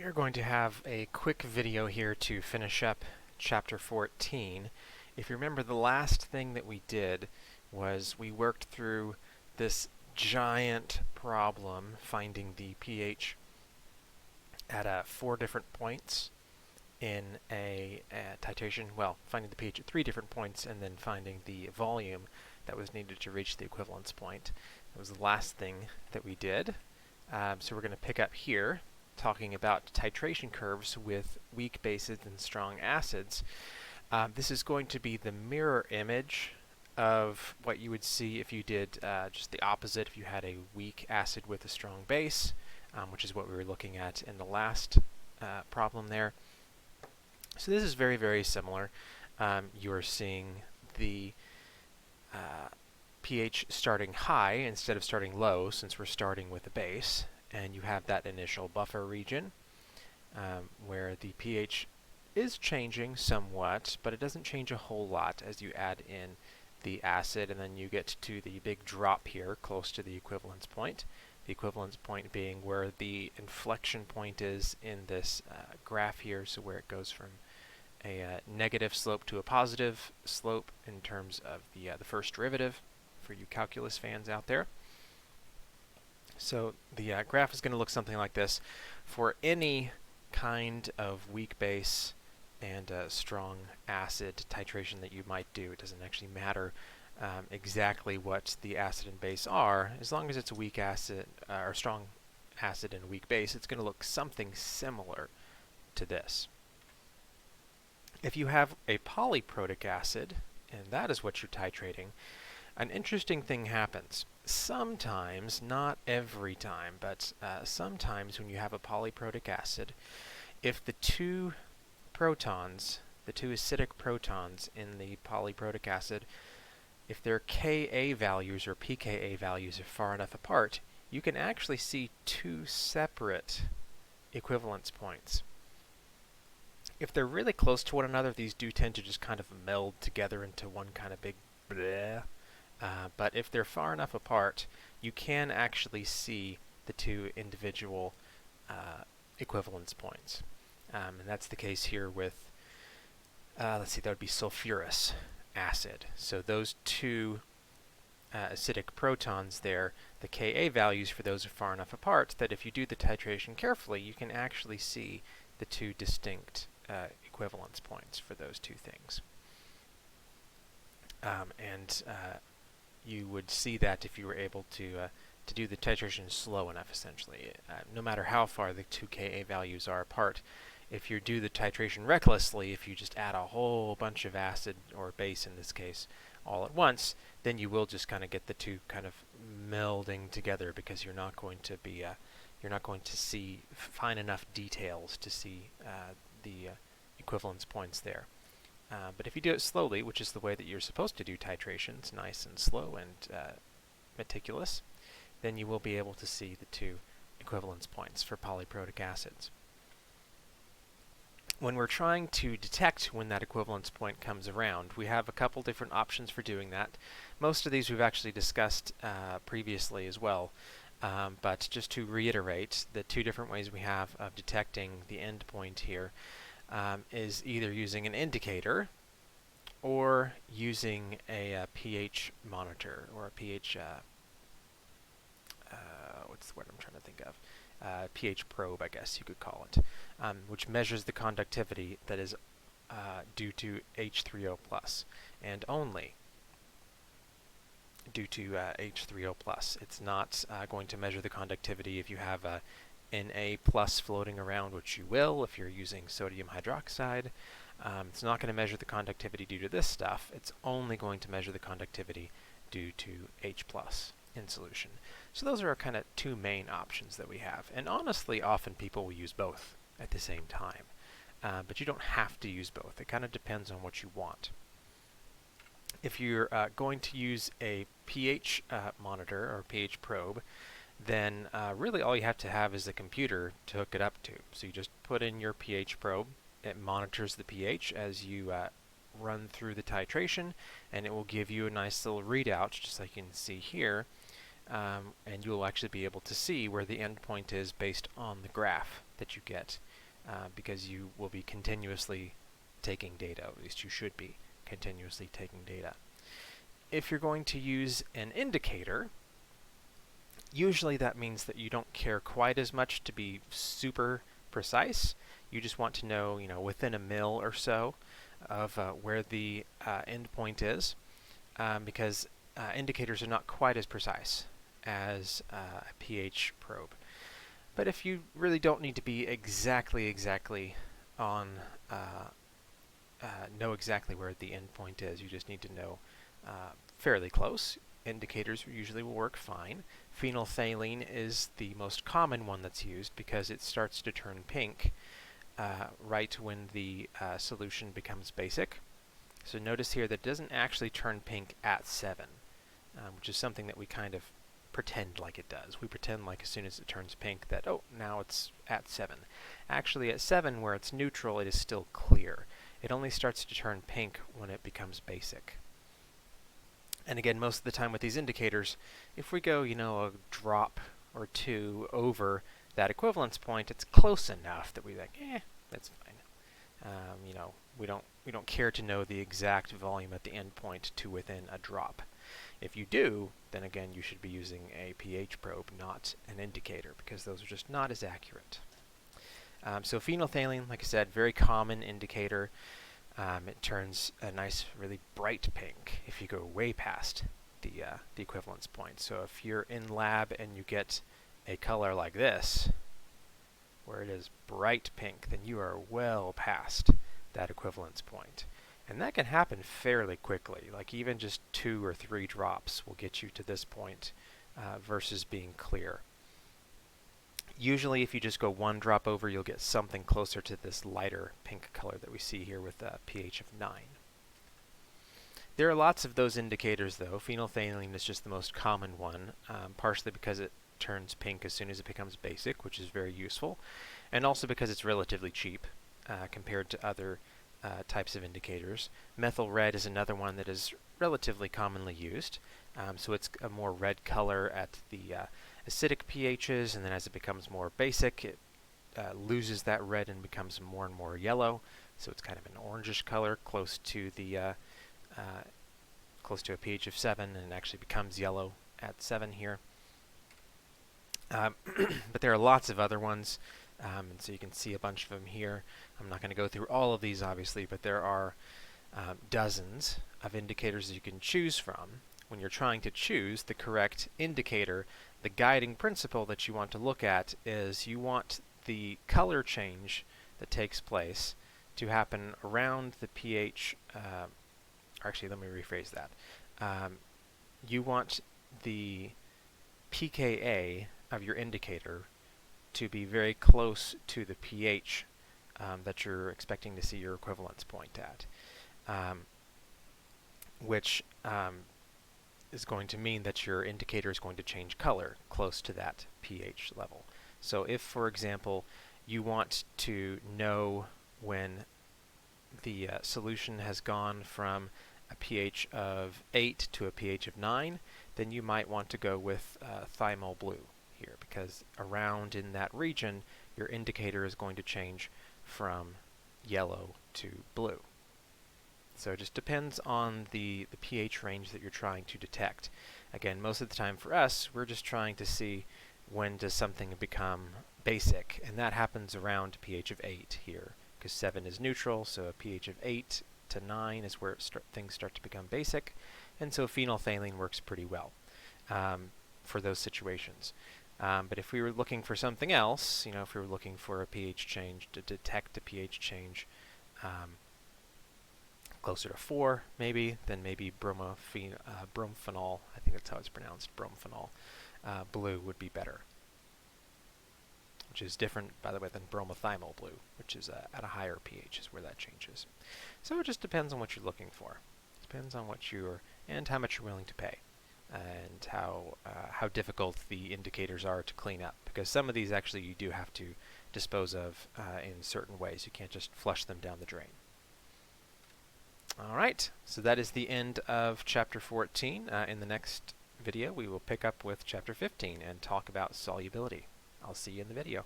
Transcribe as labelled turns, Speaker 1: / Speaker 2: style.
Speaker 1: We are going to have a quick video here to finish up chapter 14. If you remember, the last thing that we did was we worked through this giant problem finding the pH at 4 different points in a titration, well, finding the pH at 3 different points and then finding the volume that was needed to reach the equivalence point. That was the last thing that we did. So we're going to pick up here, talking about titration curves with weak bases and strong acids. This is going to be the mirror image of what you would see if you did just the opposite, if you had a weak acid with a strong base, which is what we were looking at in the last problem there. So this is very, very similar. You're seeing the pH starting high instead of starting low, since we're starting with a base, and you have that initial buffer region where the pH is changing somewhat, but it doesn't change a whole lot as you add in the acid, and then you get to the big drop here close to the equivalence point. The equivalence point being where the inflection point is in this graph here, so where it goes from a negative slope to a positive slope in terms of the first derivative for you calculus fans out there. So the graph is going to look something like this. For any kind of weak base and strong acid titration that you might do, it doesn't actually matter exactly what the acid and base are. As long as it's a weak acid or strong acid and a weak base, it's going to look something similar to this. If you have a polyprotic acid, and that is what you're titrating, an interesting thing happens. Sometimes, not every time, but sometimes when you have a polyprotic acid, if the two protons, the two acidic protons in the polyprotic acid, if their Ka values or pKa values are far enough apart, you can actually see two separate equivalence points. If they're really close to one another, these do tend to just kind of meld together into one kind of big bleh. But if they're far enough apart, you can actually see the two individual equivalence points. And that's the case here with, let's see, that would be sulfurous acid. So those two acidic protons there, the Ka values for those are far enough apart that if you do the titration carefully, you can actually see the two distinct equivalence points for those two things. You would see that if you were able to do the titration slow enough, essentially. No matter how far the two Ka values are apart, if you do the titration recklessly, if you just add a whole bunch of acid, or base in this case, all at once, then you will just kind of get the two kind of melding together, because you're not going to be you're not going to see fine enough details to see the equivalence points there. But if you do it slowly, which is the way that you're supposed to do titrations, nice and slow and meticulous, then you will be able to see the two equivalence points for polyprotic acids. When we're trying to detect when that equivalence point comes around, we have a couple different options for doing that. Most of these we've actually discussed previously as well, but just to reiterate, the two different ways we have of detecting the end point here is either using an indicator or using a pH monitor, or a pH, what's the word I'm trying to think of? pH probe, I guess you could call it, which measures the conductivity that is due to H3O+, and only due to H3O+. It's not going to measure the conductivity if you have a Na+ floating around, which you will if you're using sodium hydroxide. It's not going to measure the conductivity due to this stuff. It's only going to measure the conductivity due to H+ in solution. So those are our kind of two main options that we have. And honestly, often people will use both at the same time. But you don't have to use both. It kind of depends on what you want. If you're going to use a pH monitor or pH probe, then really all you have to have is a computer to hook it up to. So you just put in your pH probe. It monitors the pH as you run through the titration, and it will give you a nice little readout, just like you can see here, and you'll actually be able to see where the endpoint is based on the graph that you get because you will be continuously taking data, at least you should be continuously taking data. If you're going to use an indicator, usually that means that you don't care quite as much to be super precise. You just want to know, within a mil or so of where the endpoint is, because indicators are not quite as precise as a pH probe. But if you really don't need to be exactly on, know exactly where the endpoint is, you just need to know fairly close, indicators usually will work fine. Phenolphthalein is the most common one that's used because it starts to turn pink right when the solution becomes basic. So notice here that it doesn't actually turn pink at 7, which is something that we kind of pretend like it does. We pretend like as soon as it turns pink that, oh, now it's at 7. Actually, at 7, where it's neutral, it is still clear. It only starts to turn pink when it becomes basic. And again, most of the time with these indicators, if we go, a drop or two over that equivalence point, it's close enough that we're like, that's fine. We don't care to know the exact volume at the end point to within a drop. If you do, then again, you should be using a pH probe, not an indicator, because those are just not as accurate. So phenolphthalein, like I said, very common indicator. It turns a nice, really bright pink if you go way past the equivalence point. So if you're in lab and you get a color like this, where it is bright pink, then you are well past that equivalence point. And that can happen fairly quickly, like even just 2 or 3 drops will get you to this point versus being clear. Usually if you just go 1 drop over, you'll get something closer to this lighter pink color that we see here with a pH of 9. There are lots of those indicators though. Phenolphthalein is just the most common one, partially because it turns pink as soon as it becomes basic, which is very useful, and also because it's relatively cheap compared to other types of indicators. Methyl red is another one that is relatively commonly used. So it's a more red color at the acidic pHs, and then as it becomes more basic, it loses that red and becomes more and more yellow. So it's kind of an orangish color, close to the close to a pH of 7, and it actually becomes yellow at 7 here. But there are lots of other ones, and so you can see a bunch of them here. I'm not going to go through all of these, obviously, but there are dozens of indicators that you can choose from. When you're trying to choose the correct indicator, the guiding principle that you want to look at is you want the color change that takes place to happen around the pH, actually let me rephrase that. You want the pKa of your indicator to be very close to the pH that you're expecting to see your equivalence point at, which is going to mean that your indicator is going to change color close to that pH level. So if, for example, you want to know when the solution has gone from a pH of 8 to a pH of 9, then you might want to go with thymol blue here, because around in that region, your indicator is going to change from yellow to blue. So it just depends on the pH range that you're trying to detect. Again, most of the time for us, we're just trying to see when does something become basic, and that happens around pH of 8 here, because 7 is neutral, so a pH of 8 to 9 is where things start to become basic, and so phenolphthalein works pretty well for those situations. But if we were looking for something else, if we were looking for a pH change, to detect a pH change closer to 4, maybe, then maybe bromphenol, I think that's how it's pronounced, bromphenol, blue would be better, which is different, by the way, than bromothymol blue, which is at a higher pH is where that changes. So it just depends on what you're looking for. It depends on what and how much you're willing to pay, and how difficult the indicators are to clean up, because some of these actually you do have to dispose of in certain ways. You can't just flush them down the drain. Alright, so that is the end of Chapter 14. In the next video, we will pick up with Chapter 15 and talk about solubility. I'll see you in the video.